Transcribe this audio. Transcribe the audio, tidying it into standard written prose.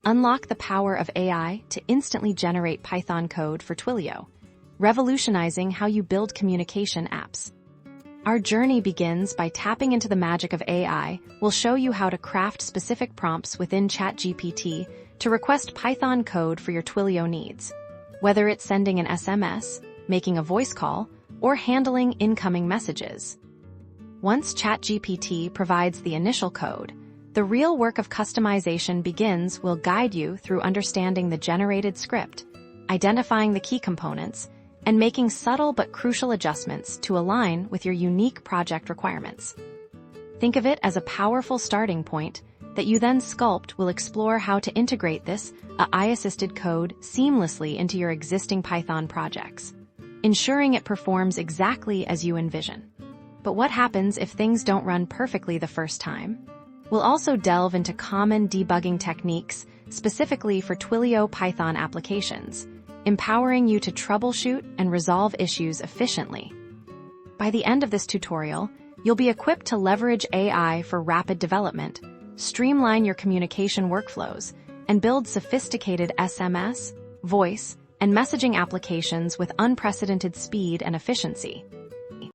Unlock the power of AI to instantly generate Python code for Twilio, revolutionizing how you build communication apps. Our journey begins by tapping into the magic of AI. We'll show you how to craft specific prompts within Chatgpt to request Python code for your Twilio needs. Whether it's sending an SMS, making a voice call, or handling incoming messages. Once Chatgpt provides the initial code, the real work of customization begins. We'll guide you through understanding the generated script, identifying the key components, and making subtle but crucial adjustments to align with your unique project requirements. Think of it as a powerful starting point that you then sculpt. Will explore how to integrate this AI-assisted code seamlessly into your existing Python projects, ensuring it performs exactly as you envision. But what happens if things don't run perfectly the first time? We'll also delve into common debugging techniques specifically for Twilio Python applications, empowering you to troubleshoot and resolve issues efficiently. By the end of this tutorial, you'll be equipped to leverage AI for rapid development, streamline your communication workflows, and build sophisticated SMS, voice, and messaging applications with unprecedented speed and efficiency.